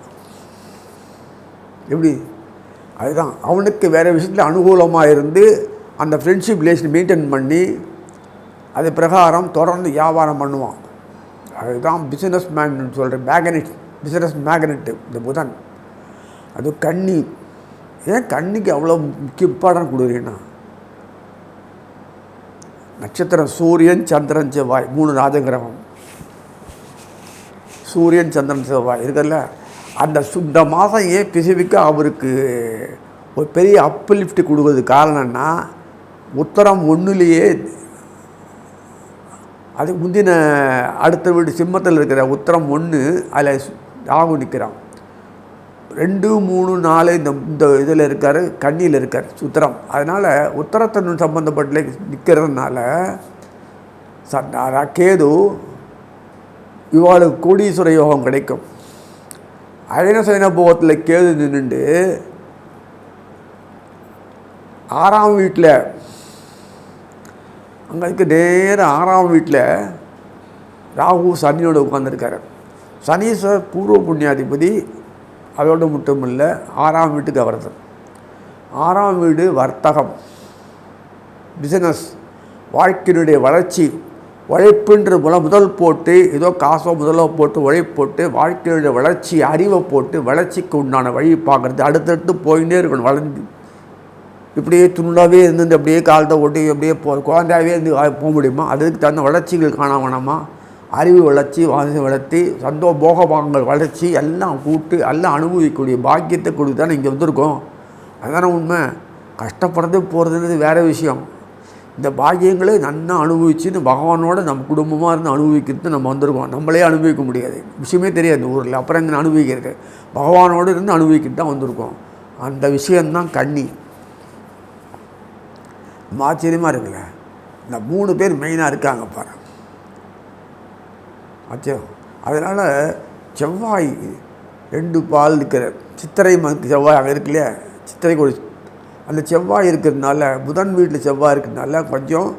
எப்படி அதுதான் அவனுக்கு வேறு விஷயத்தில் அனுகூலமாக இருந்து அந்த ஃப்ரெண்ட்ஷிப் ரிலேஷன் மெயின்டைன் பண்ணி அது பிரகாரம் தொடர்ந்து வியாபாரம் பண்ணுவான். அதுதான் பிஸ்னஸ் மேன் சொல்கிறேன், மேக்னெட், பிஸ்னஸ் மேக்னெட்டு இந்த புதன். அது கன்னி. ஏன் கன்னிக்கு அவ்வளோ முக்கிய இம்பார்ட்டன்ட் கொடுக்குறீங்கன்னா, நட்சத்திரம் சூரியன் சந்திரன் செவ்வாய் 3 ராஜகிரகம். சூரியன் சந்திரன் செவ்வாய் இருக்குல்ல, இந்த மாதம் ஏன் ஸ்பெசிஃபிக்காக அவருக்கு ஒரு பெரிய அப்லிஃப்ட் கொடுக்குறது காரணம்னா, உத்தரம் 1லேயே அது முந்தின அடுத்த வீடு சிம்மத்தில் இருக்கிற உத்தரம் 1 அதில் ராகு நிற்கிறான். 2, 3, 4 இந்த இதில் இருக்கார், கன்னியில் இருக்கார் உத்தரம். அதனால் உத்தரத்தின் சம்பந்தப்பட்ட நிற்கிறதுனால கேது இவாளுக்கு கோடீஸ்வர யோகம் கிடைக்கும். அயன சயன போகத்தில் கேது நின்றுண்டு 6ஆம் வீட்டில் அங்கே இருக்க நேரம் 6ஆம் வீட்டில் ராகு சனியோடு உட்காந்துருக்காரு. சனீஸ்வரர் பூர்வ புண்ணியாதிபதி. அதோடு மட்டும் இல்லை, 6ஆம் வீட்டுக்கு அவரது 6ஆம் வீடு வர்த்தகம், பிஸ்னஸ், வாழ்க்கையினுடைய வளர்ச்சி, உழைப்புன்ற முதல் போட்டு ஏதோ காசோ முதலோ போட்டு உழைப்பு போட்டு வாழ்க்கையுடைய வளர்ச்சி, அறிவை போட்டு வளர்ச்சிக்கு உண்டான வழி பார்க்குறது. அடுத்தடுத்து போயின்னே இருக்கணும். வளர்ந்து இப்படியே துண்டாகவே இருந்து அப்படியே காலத்தை ஓட்டி அப்படியே குழந்தையாகவே இருந்து போக முடியுமா? அதுக்கு தகுந்த வளர்ச்சிகள் காண வேணாமா? அறிவு வளர்ச்சி, வாசி வளர்ச்சி, போகபாகங்கள் வளர்ச்சி எல்லாம் கூட்டு எல்லாம் அனுபவிக்கக்கூடிய பாக்கியத்தை கொடுத்து தானே இங்கே வந்திருக்கோம். அதுதானே உண்மை. கஷ்டப்படுறது போகிறதுன்றது வேறு விஷயம். இந்த பாக்கியங்களை நன்னா அனுபவிச்சுன்னு பகவானோட நம்ம குடும்பமாக இருந்து அனுபவிக்கிறது நம்ம வந்திருக்கோம். நம்மளே அனுபவிக்க முடியாது, விஷயமே தெரியாது இந்த ஊரில். அப்புறம் எங்கே அனுபவிக்கிறது? பகவானோடு இருந்து அனுபவிக்கிட்டு தான் வந்திருக்கோம். அந்த விஷயந்தான் கன்னி. ஆச்சரியமாக இருக்குல்ல. இந்த 3 பேர் மெயினாக இருக்காங்க பாரு. ஆச்சோ. அதனால் செவ்வாய் 2 பால் இருக்கிற சித்திரை செவ்வாய் அங்கே இருக்கு இல்லையா, சித்திரை கொடி, அந்த செவ்வாய் இருக்கிறதுனால, புதன் வீட்டில் செவ்வாய் இருக்கிறதுனால கொஞ்சம்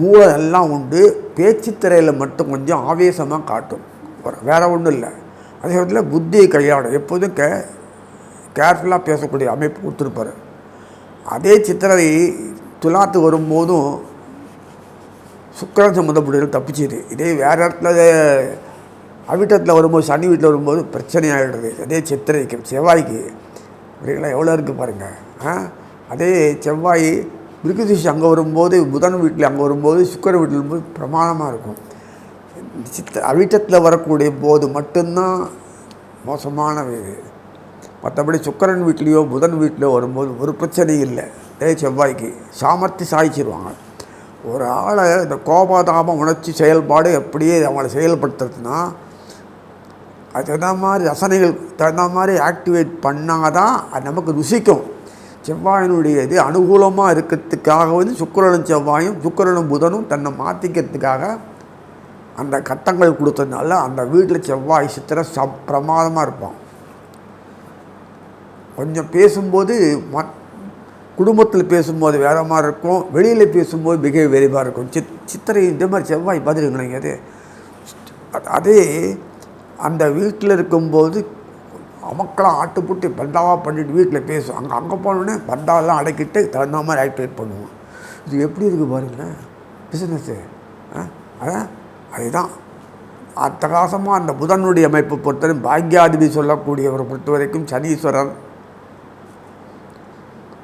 மூளை எல்லாம் உண்டு. பேச்சுத்திரையில் மட்டும் கொஞ்சம் ஆவேசமாக காட்டும், வேறு ஒன்றும் இல்லை. அதே சமயத்தில் புத்தியை கையாடும், எப்போதும் கேர்ஃபுல்லாக பேசக்கூடிய அமைப்பு கொடுத்துருப்பார். அதே சித்திரை துலாத்து வரும்போதும் சுக்கிரன் சம்மந்தப்பட்ட தப்பிச்சிது. இதே வேறு இடத்துல அவிட்டத்தில் வரும்போது, சனி வீட்டில் வரும்போது பிரச்சனை ஆகிடுறது. அதே சித்திரைக்கு செவ்வாய்க்கு அப்படிங்களா எவ்வளோ இருக்குது பாருங்கள். அதே செவ்வாய் மிருகதிஷி அங்கே வரும்போது, புதன் வீட்டில் அங்கே வரும்போது, சுக்கிரன் வீட்டில் வரும்போது பிரமாதமாக இருக்கும். அவிட்டத்தில் வரக்கூடிய போது மட்டும்தான் மோசமான இது. மற்றபடி சுக்கிரன் வீட்லேயோ புதன் வீட்டிலையோ வரும்போது ஒரு பிரச்சனையும் இல்லை. அதே செவ்வாய்க்கு சாமர்த்தி சாய்ச்சிடுவாங்க. ஒரு ஆளை இந்த கோபதாபம் உணர்ச்சி செயல்பாடு எப்படியே அவங்கள செயல்படுத்துறதுனா அது தகுந்த மாதிரி ரசனைகள் தகுந்த மாதிரி ஆக்டிவேட் பண்ணால் தான் அது நமக்கு ருசிக்கும். செவ்வாயினுடைய இது அனுகூலமாக இருக்கிறதுக்காக சுக்கிரனும் செவ்வாயும் சுக்கிரனும் புதனும் தன்னை மாற்றிக்கிறதுக்காக அந்த கட்டங்கள் கொடுத்ததுனால அந்த வீட்டில் செவ்வாய் சித்திரை பிரமாதமாக இருப்பான். கொஞ்சம் பேசும்போது குடும்பத்தில் பேசும்போது வேறு மாதிரி இருக்கும், வெளியில் பேசும்போது பிஹேவ் வேறுபாக இருக்கும். சித்திரை இந்த மாதிரி செவ்வாய் பார்த்துருக்கீங்க. அதே அந்த வீட்டில் இருக்கும்போது அமக்கெல்லாம் ஆட்டுப்புட்டு பந்தாவாக பண்ணிட்டு வீட்டில் பேசும். அங்கே போனோடனே பந்தாவெல்லாம் அடக்கிட்டு தகுந்த மாதிரி ஆக்டிவேட் பண்ணுவோம். இது எப்படி இருக்குது பாருங்களேன் பிஸ்னஸ்ஸு. அதுதான் அட்டகாசமாக அந்த புதனுடைய அமைப்பை பொறுத்தவரை பாக்யாதிபதி சொல்லக்கூடியவரை பொறுத்த வரைக்கும் சனீஸ்வரர்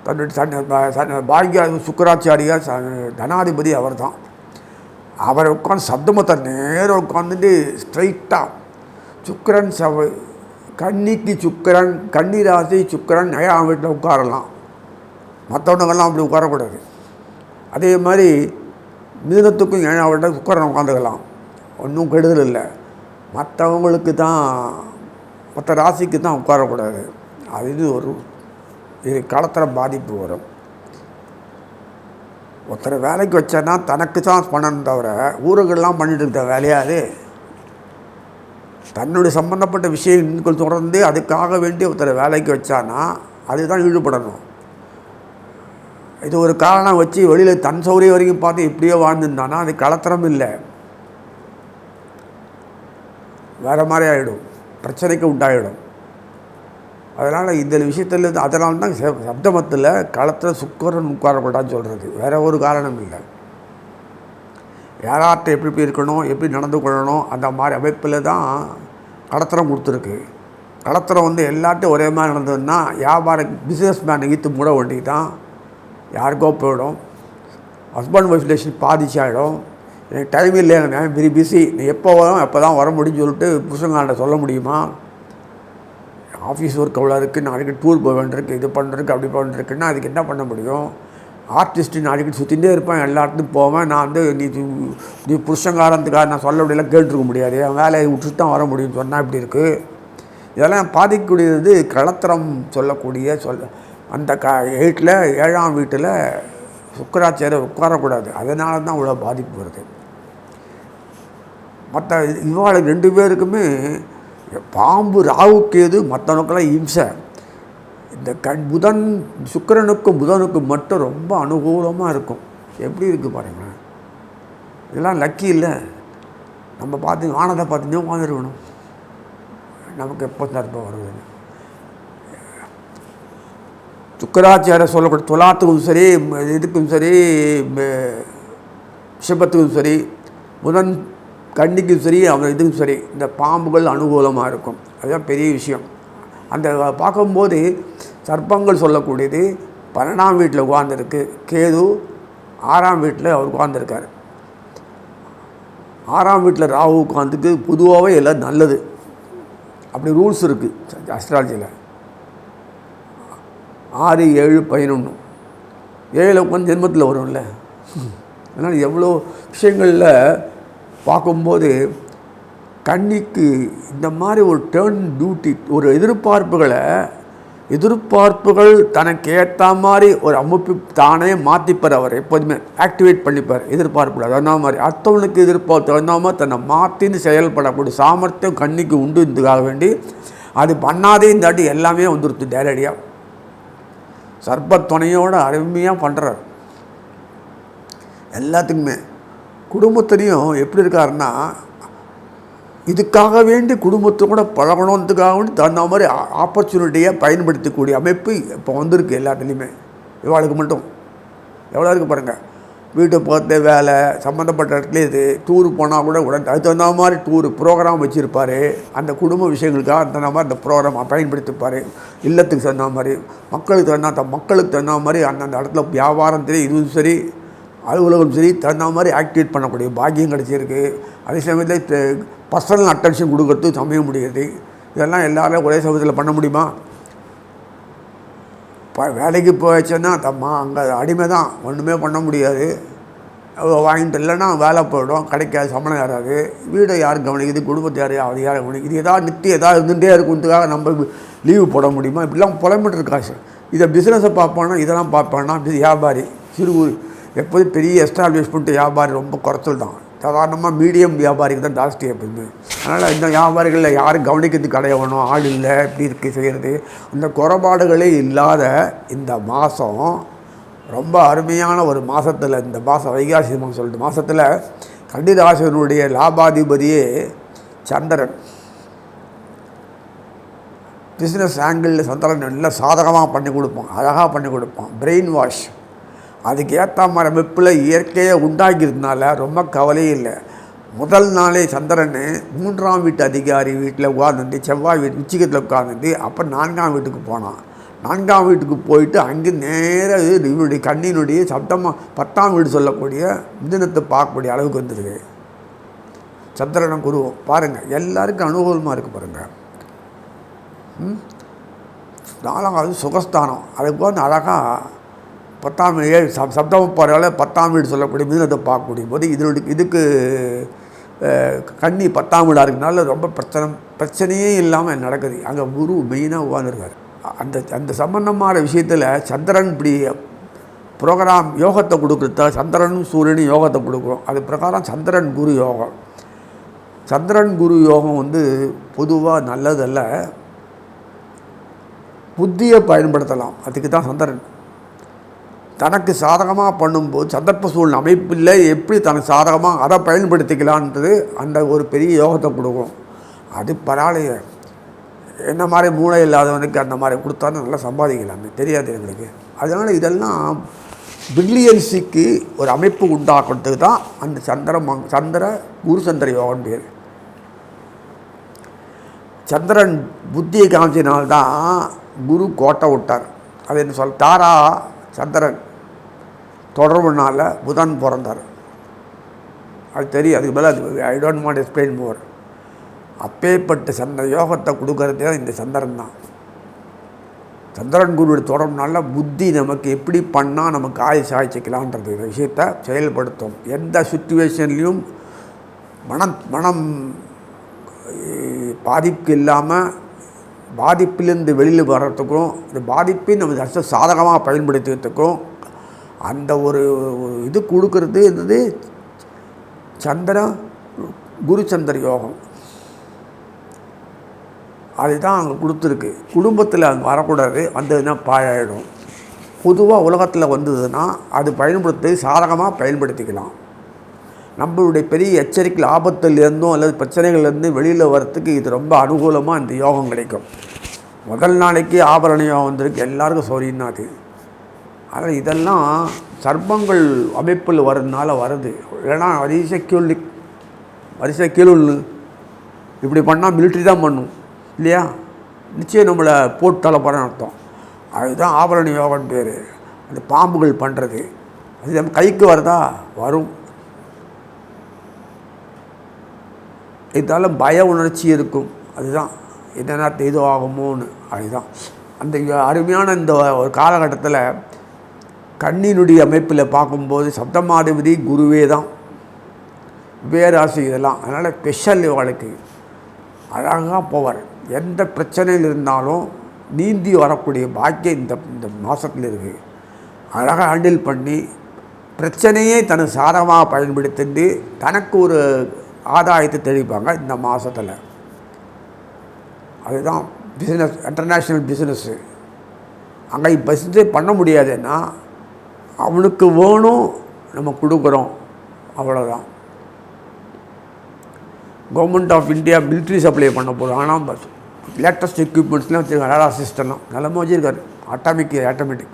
தன்னுடைய பாக்யாதிபதி சுக்கராச்சாரியார் தனாதிபதி அவர் தான். அவரை உட்காந்து சப்தமத்தை நேரம் உட்காந்துட்டு ஸ்ட்ரைட்டாக சுக்கிரன் கன்னிக்கு சுக்கிரன், கன்னி ராசி சுக்கிரன் 7ஆம் வீட்டில் உட்காரலாம். மற்றவனுங்கெல்லாம் அப்படி உட்காரக்கூடாது. அதே மாதிரி மிதுனத்துக்கும் 7ஆம் வீட்டில் சுக்கிரன் உட்காந்துக்கலாம், ஒன்றும் கெடுதல் இல்லை. மற்றவங்களுக்கு தான், மற்ற ராசிக்கு தான் உட்காரக்கூடாது. அது ஒரு இது களத்திர பாதிப்பு வரும். ஒருத்தரை வேலைக்கு வச்சேன்னா தனக்கு தான் பண்ணணும் தவிர ஊருக்கெல்லாம் பண்ணிட்டு இருக்க வேலையாது. தன்னுடைய சம்பந்தப்பட்ட விஷயங்கள் தொடர்ந்து அதுக்காக வேண்டி ஒருத்தரை வேலைக்கு வச்சான்னா அதுதான் ஈடுபடணும். இது ஒரு காரணம் வச்சு வெளியில் தன் சௌரியம் வரைக்கும் பார்த்து இப்படியோ வாழ்ந்துருந்தானா அது களத்திரம் இல்லை, வேறு மாதிரி ஆகிடும், பிரச்சனைக்கு உண்டாகிடும். அதனால் இந்த விஷயத்தில் அதனால தான் சப்தமத்தில் களத்தில் சுக்கிரன் உட்காரக்கூடாதுன்னு சொல்கிறது, வேறு ஒரு காரணம் இல்லை. யார்கிட்ட எப்படி இருக்கணும், எப்படி நடந்து கொள்ளணும், அந்த மாதிரி அமைப்பில் தான் களத்திரம் கொடுத்துருக்கு. களத்திரம் வந்து எல்லார்ட்டும் ஒரே மாதிரி நடந்ததுன்னா வியாபார பிஸ்னஸ் மேன் ஈத்து மூட வேண்டி தான், யாருக்கோ போயிடும். ஹஸ்பண்ட் ஒய்ஃப் ரிலேஷன் பாதிச்சாயிடும். எனக்கு டைம் இல்லை, நான் வெரி பிஸி, நீ எப்போ வரும் எப்போ தான் வர முடியும்னு சொல்லிட்டு புருஷன்காண்ட சொல்ல முடியுமா? ஆஃபீஸ் ஒர்க் அவ்வளோ இருக்குது, நாளைக்கு டூர் போக வேண்டியிருக்கு, இது பண்ணுறதுக்கு அப்படி பண்ணுறதுக்குன்னா அதுக்கு என்ன பண்ண முடியும்? ஆர்டிஸ்ட்டு நாளைக்கு சுற்றிகிட்டே இருப்பேன், எல்லா இடத்துக்கும் போவேன். நான் வந்து நீ புருஷங்காரத்துக்காக நான் சொல்ல முடியல கேட்டுருக்க முடியாது, என் வேலையை விட்டுட்டு தான் வர முடியும்னு சொன்னால் இப்படி இருக்குது. இதெல்லாம் பாதிக்கக்கூடியது களத்திரம் சொல்லக்கூடிய அந்த 7ஆம் வீட்டில் சுக்கிராச்சாரியர் உட்காரக்கூடாது. அதனால தான் இவ்வளோ பாதிப்பு வருது. மற்ற இவாளுக்கு 2 பேருக்குமே பாம்பு ராகுக்கேது, மற்றவனுக்கெல்லாம் இம்சை. இந்த புதன் சுக்கிரனுக்கும் புதனுக்கும் மட்டும் ரொம்ப அனுகூலமாக இருக்கும். எப்படி இருக்குது பாருங்கள், இதெல்லாம் லக்கி இல்லை. நம்ம பார்த்து வானத்தை பார்த்துட்டே உட்காந்துருக்கணும், நமக்கு எப்போ தர்ப்பம் வருதுன்னு. சுக்கிராச்சாரிய சொல்லக்கூடிய துலாத்துக்கும் சரி, இதுக்கும் சரி, ரிஷபத்துக்கும் சரி, புதன் கன்னிக்கும் சரி, அவன் இதுக்கும் சரி, இந்த பாம்புகள் அனுகூலமாக இருக்கும். அதுதான் பெரிய விஷயம். அந்த பார்க்கும்போது சர்ப்பங்கள் சொல்லக்கூடியது 12ஆம் வீட்டில் உட்கார்ந்துருக்கு. கேது 6ஆம் வீட்டில் அவர் உட்கார்ந்துருக்கார். 6ஆம் வீட்டில் ராகு உட்காந்துக்கு பொதுவாகவே எல்லாம் நல்லது, அப்படி ரூல்ஸ் இருக்குது அஸ்ட்ராலஜியில். 6, 7, 11 7 உட்காந்து ஜென்மத்தில் வரும்ல. அதனால் எவ்வளோ விஷயங்களில் பார்க்கும்போது கன்னிக்கு இந்த மாதிரி ஒரு டேர்ன் டியூட்டி, ஒரு எதிர்பார்ப்புகள் தனக்கு ஏற்ற மாதிரி ஒரு அமைப்பு தானே மாற்றிப்பார். அவர் எப்போதுமே ஆக்டிவேட் பண்ணிப்பார் எதிர்பார்ப்புகள். தகுந்த மாதிரி அடுத்தவனுக்கு எதிர்பார்ப்பு தகுந்த மாதிரி தன்னை மாற்றின்னு செயல்படக்கூடிய சாமர்த்தியம் கன்னிக்கு உண்டு. இதுக்காக வேண்டி அது பண்ணாதே இந்தாட்டி எல்லாமே வந்துடுது நேரடியாக. சர்ப்பத்துணையோடு அருமையாக பண்ணுறார் எல்லாத்துக்குமே. குடும்பத்துலேயும் எப்படி இருக்காருன்னா, இதுக்காக வேண்டி குடும்பத்தை கூட பழகணுன்றதுக்காக வேண்டி தகுந்த மாதிரி ஆப்பர்ச்சுனிட்டியை பயன்படுத்தக்கூடிய அமைப்பு இப்போ வந்திருக்கு எல்லாத்துலேயுமே. இவாளுக்கு மட்டும் எவ்வளோ இருக்குது பாருங்கள். வீட்டை பார்த்து வேலை சம்மந்தப்பட்ட இடத்துல இது டூரு போனால் கூட உடனே அதுக்கு தகுந்த மாதிரி டூரு ப்ரோக்ராம் வச்சுருப்பார். அந்த குடும்ப விஷயங்களுக்காக தகுந்த மாதிரி அந்த ப்ரோக்ராம் பயன்படுத்திப்பார். இல்லத்துக்கு தகுந்த மாதிரி, மக்களுக்கு தகுந்த மாதிரி அந்தந்த இடத்துல வியாபாரம் சரி, இதுவும் சரி, அலுவலகம் சரி, தகுந்த மாதிரி ஆக்டிவேட் பண்ணக்கூடிய பாக்கியம் கிடச்சிருக்கு. அதே சமயத்தில் பர்சனல் அட்டென்ஷன் கொடுக்கறதுக்கு சமயம் முடியாது. இதெல்லாம் எல்லாரும் ஒரே சமயத்தில் பண்ண முடியுமா? வேலைக்கு போயிடுச்சுன்னா அங்கே அடிமை தான், ஒன்றுமே பண்ண முடியாது. வாங்கிட்டு இல்லைன்னா வேலை போயிடும், கிடைக்காது, சம்பளம் ஏறாது, வீடை யார் கவனிக்குது, குடும்பத்தை யார் கவனிக்குது, ஏதாவது நித்தியம் ஏதாவது இருந்துகிட்டே இருக்குன்றதுக்காக நம்ம லீவு போட முடியுமா? இப்படிலாம் புலம்பிட்டு இருக்காச்சு. இதை பிஸ்னஸை பார்ப்பானா, இதெல்லாம் பார்ப்பானா வியாபாரி, சிறு எப்போதும் பெரிய எஸ்டாப்ளிஷ்மெண்ட் வியாபாரி ரொம்ப குறைச்சல் தான். சாதாரணமாக மீடியம் வியாபாரிக்கு தான் ஜாஸ்தி எப்போதுமே. அதனால் இந்த வியாபாரிகளில் யாரும் கவனிக்கிறதுக்கு கிடையணும், ஆள் இல்லை, எப்படி இருக்குது செய்கிறது. அந்த குறைபாடுகளே இல்லாத இந்த மாதம் ரொம்ப அருமையான ஒரு மாதத்தில், இந்த மாதம் வைகாசி மாதம் சொல்லிட்டு மாதத்தில் கன்னிராசினுடைய லாபாதிபதியே சந்திரன். பிஸ்னஸ் ஆங்கிளில் சந்திரன் நல்லா சாதகமாக பண்ணி கொடுப்போம், அழகாக பண்ணி கொடுப்போம். பிரெயின் வாஷ் அதுக்கு ஏற்ற மாதிரி அமைப்பில் இயற்கையை உண்டாக்கிறதுனால ரொம்ப கவலையே இல்லை. முதல் நாளே சந்திரன் 3ஆம் வீட்டு அதிகாரி வீட்டில் உட்கார்ந்துட்டு, செவ்வாய் வீட்டு உச்சிகத்தில் உட்கார்ந்துட்டு, அப்போ 4ஆம் வீட்டுக்கு போனான். 4ஆம் வீட்டுக்கு போயிட்டு அங்கே நேராக இவனுடைய கண்ணினுடைய சப்தமாக 10ஆம் வீடு சொல்லக்கூடிய மிதுனத்தை பார்க்கக்கூடிய அளவுக்கு வந்துருக்கு. சந்திரனை குருவம் பாருங்கள், எல்லாருக்கும் அனுகூலமாக இருக்குது பாருங்கள். 4வது சுகஸ்தானம். அதுக்கு வந்து அழகாக 10ஆம் 7 சப்தம பார்வையால் 10ஆம் வீடு சொல்லக்கூடிய மிதுனத்தை பார்க்கக்கூடிய போது இதுக்கு கன்னி 10ஆம் வீடாக இருக்கிறதுனால ரொம்ப பிரச்சனையே இல்லாமல் நடக்குது. அங்கே குரு மெயினாக உட்காந்துருக்கார். அந்த சம்பந்தமான விஷயத்தில் சந்திரன் இப்படி ப்ரோக்ராம் யோகத்தை கொடுக்குறத சந்திரனும் சூரியனும் யோகத்தை கொடுக்குறோம். அது பிரகாரம் சந்திரன் குரு யோகம். சந்திரன் குரு யோகம் வந்து பொதுவாக நல்லதல்ல, புத்தியை பயன்படுத்தலாம். அதுக்கு தான் சந்திரன் தனக்கு சாதகமாக பண்ணும்போது சந்தர்ப்ப சூழ்நிலை அமைப்பில் எப்படி தனக்கு சாதகமாக அதை பயன்படுத்திக்கலான்றது அந்த ஒரு பெரிய யோகத்தை கொடுக்கும். அது பரவாயில்லைய, என்ன மாதிரி மூளை இல்லாதவனுக்கு அந்த மாதிரி கொடுத்தாலும் நல்லா சம்பாதிக்கலாமே, தெரியாது எங்களுக்கு. அதனால் இதெல்லாம் பிரில்லியன்ஸுக்கு ஒரு அமைப்பு உண்டாக்குறதுக்கு தான் அந்த சந்திர குரு சந்திர யோகம் பேர். சந்திரன் புத்தியை காமிச்சினால்தான் குரு கோட்டை விட்டார். அது என்ன சொல் தாரா சந்திரன் தொடர்புனால புதன் பிறந்தார். அது தெரியும். அதுக்கு மேலே ஐ டோன்ட் வாண்ட் எக்ஸ்பிளைன் மோர். அப்பேற்பட்ட சந்திர யோகத்தை கொடுக்கறதே இந்த சந்திரன் தான். சந்திரன் குருவுடைய தொடர்புனால புத்தி நமக்கு எப்படி பண்ணால் நமக்கு சாய்ச்சிக்கலான்றது விஷயத்தை செயல்படுத்தும். எந்த சுச்சுவேஷன்லேயும் மனம் பாதிப்பு இல்லாமல் பாதிப்பிலிருந்து வெளியில் வர்றதுக்கும் இந்த பாதிப்பை நம்ம சாதகமாக பயன்படுத்துறதுக்கும் அந்த ஒரு இது கொடுக்கறது இருந்தது குரு சந்திர யோகம். அதுதான் அங்கே கொடுத்துருக்கு. குடும்பத்தில் அங்கே வரக்கூடாது, வந்ததுன்னா பாழாயிடும். பொதுவாக உலகத்தில் வந்ததுன்னா அது பயன்படுத்தி சாதகமாக பயன்படுத்திக்கலாம். நம்மளுடைய பெரிய எச்சரிக்கை ஆபத்துலேருந்தும் அல்லது பிரச்சனைகள்லேருந்து வெளியில் வர்றதுக்கு இது ரொம்ப அனுகூலமாக இந்த யோகம் கிடைக்கும். முதல் நாளைக்கு ஆபரண யோகம் வந்திருக்கு, எல்லாருக்கும் சௌரியம்னா அது. அதில் இதெல்லாம் சர்ப்பங்கள் அமைப்பில் வர்றதுனால வருது. இல்லைன்னா வரிசை கீழ் இப்படி பண்ணால் மிலிட்ரி தான் பண்ணும் இல்லையா, நிச்சயம் நம்மளை போட்டு தலைப்பறன்னு அர்த்தம். அதுதான் ஆபரண யோகம்னு பேர். அந்த பாம்புகள் பண்ணுறது அது நம்ம கைக்கு வருதா வரும். இதால் பய உணர்ச்சி இருக்கும். அதுதான் என்னென்ன இது ஆகுமோன்னு. அதுதான் அந்த அருமையான இந்த ஒரு காலகட்டத்தில் கண்ணினுடைய அமைப்பில் பார்க்கும்போது சப்தமாதிபதி குருவே தான், வேராசி இதெல்லாம். அதனால் ஸ்பெஷல் வாழ்க்கை அழகாக போவார். எந்த பிரச்சனையில் இருந்தாலும் நீந்தி வரக்கூடிய பாக்கியம் இந்த மாதத்தில் இருக்குது. அழகாக ஹேண்டில் பண்ணி பிரச்சனையே தனக்கு சாதகமாக பயன்படுத்திட்டு தனக்கு ஒரு ஆதாயத்தை தெளிப்பாங்க இந்த மாதத்தில். அதுதான் பிஸ்னஸ், இன்டர்நேஷ்னல் பிஸ்னஸ்ஸு. அங்கே பிஸ்னஸே பண்ண முடியாதுன்னா அவனுக்கு வேணும், நம்ம கொடுக்குறோம், அவ்வளோதான். Government of India military supply பண்ண போகிறோம். ஆனால் லேட்டஸ்ட் எக்யூப்மெண்ட்ஸ்லாம் வச்சுருக்காங்க. ரடார் சிஸ்டம்லாம் நிலம வச்சுருக்காரு. ஆட்டோமேட்டிக்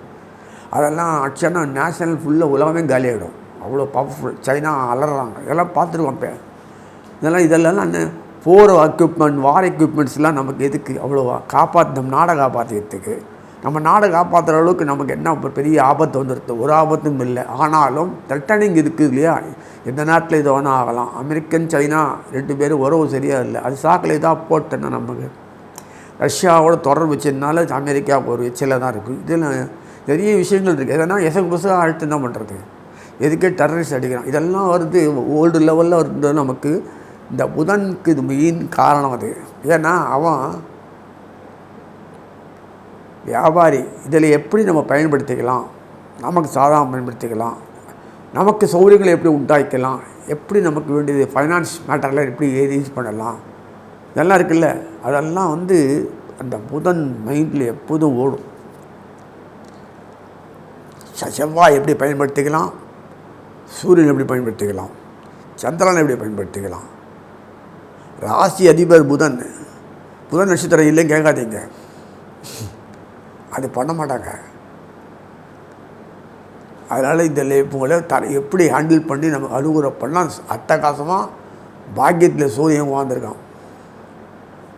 அதெல்லாம் அடிச்சோன்னா நேஷனல் ஃபுல்லாக உலகமே காலியாகிடும். அவ்வளோ பவர்ஃபுல். சைனா அலறாங்க. இதெல்லாம் பார்த்துருவோம். இப்போ இதெல்லாம் போர் எக்யூப்மெண்ட், வார் எக்யூப்மெண்ட்ஸ்லாம் நமக்கு எதுக்கு அவ்வளோவா நம்ம நாடை காப்பாற்றுறதுக்கு. நம்ம நாடை காப்பாற்றுற அளவுக்கு நமக்கு என்ன பெரிய ஆபத்து வந்துடுது? ஒரு ஆபத்தும் இல்லை. ஆனாலும் த்ரெட்டனிங் இருக்குது இல்லையா, எந்த நேரத்தில் இது வேணால் ஆகலாம். அமெரிக்கன் சைனா 2 பேரும் உறவு சரியாக இல்லை. அது சாக்கில் இதாக போட்டேன்னா நமக்கு ரஷ்யாவோட தொடர்பு வச்சதுனால அமெரிக்காவுக்கு ஒரு எச்சில் தான் இருக்குது. இதில் நிறைய விஷயங்கள் இருக்குது. எதனா புதுசாக அழுத்து என்ன பண்ணுறது? எதுக்கே டெரரிஸ்ட் அடிக்கிறான். இதெல்லாம் வருது ஓல்டு லெவலில் வருது. நமக்கு இந்த புதனுக்கு இது மெயின் காரணம் அது. ஏன்னா அவன் வியாபாரி. இதில் எப்படி நம்ம பயன்படுத்திக்கலாம், நமக்கு சாதாரண பயன்படுத்திக்கலாம், நமக்கு சௌகரியங்களை எப்படி உண்டாக்கலாம், எப்படி நமக்கு வேண்டியது ஃபைனான்ஸ் மேட்டரில் எப்படி யூஸ் பண்ணலாம், இதெல்லாம் இருக்குல்ல. அதெல்லாம் அந்த புதன் மைண்டில் எப்போதும் ஓடும். செவ்வாய் எப்படி பயன்படுத்திக்கலாம், சூரியன் எப்படி பயன்படுத்திக்கலாம், சந்திரனை எப்படி பயன்படுத்திக்கலாம். ராசி அதிபர் புதன் நட்சத்திரம் இல்லைன்னு கேட்காதீங்க, அது பண்ண மாட்டாங்க. அதனால் இந்த லைஃப்புகளை எப்படி ஹேண்டில் பண்ணி நம்ம அனுகூலம் பண்ணால் அட்டகாசமாக பாக்கியத்தில் சூரியன் வாழ்ந்துருக்கான்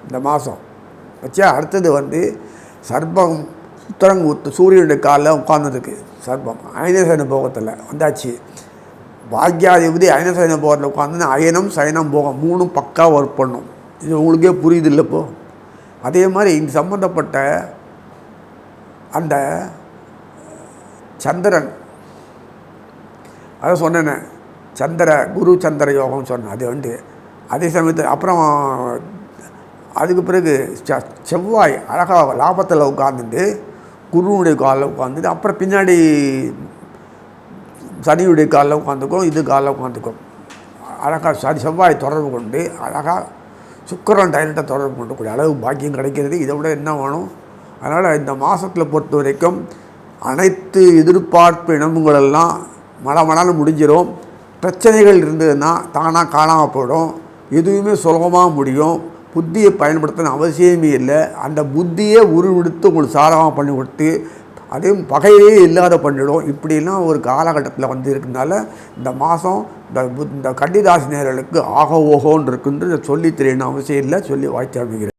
இந்த மாதம் வச்சா. அடுத்தது சர்ப்பம் சுத்தரங்க சூரியனுடைய காலில் உட்கார்ந்துருக்கு. சர்ப்பம் அயனசயன போகத்தில் வந்தாச்சு. பாக்யாதிபதி அயனசயன போகத்தில் உட்காந்து அயனம் சயனம் போகம் 3 பக்கா ஒர்க் பண்ணும். இது உங்களுக்கே புரியுது இல்லை? இப்போது அதே மாதிரி இந்த சம்பந்தப்பட்ட அந்த சந்திரன், அதை சொன்னேன்னு குரு சந்திர யோகம்னு சொன்னேன். அது அதே சமயத்தில் அப்புறம் அதுக்கு பிறகு செவ்வாய் அழகாக லாபத்தில் உட்காந்துட்டு குருவுடைய காலில் உட்காந்துட்டு அப்புறம் பின்னாடி சனியுடைய காலில் உட்காந்துக்கும், இது காலில் உட்காந்துக்கும். அழகாக செவ்வாய் தொடர்பு கொண்டு அழகாக சுக்கிரன் டைரக்டாக தொடர்பு கொண்டக்கூடிய அளவு பாக்கியம் கிடைக்கிறது. இதை விட என்ன வேணும்? அதனால் இந்த மாதத்தில் பொறுத்த வரைக்கும் அனைத்து எதிர்பார்ப்பு இனமுங்களெல்லாம் மழை முடிஞ்சிடும். பிரச்சனைகள் இருந்ததுன்னா தானாக காணாமல் போயிடும். எதுவுமே சுலபமாக முடியும். புத்தியை பயன்படுத்தணும் அவசியமே இல்லை. அந்த புத்தியே உருவெடுத்து உங்களுக்கு சாதகமாக பண்ணி கொடுத்து அதையும் பகையே இல்லாத பண்ணிவிடும். இப்படிலாம் ஒரு காலகட்டத்தில் வந்து இருக்கிறதுனால இந்த மாதம் இந்த கன்னிராசி நேயர்களுக்கு ஆக ஓகோன்னு இருக்குன்னு சொல்லி தெரியணும் அவசியம் இல்லை. சொல்லி வாழ்த்து அமைகிறேன்.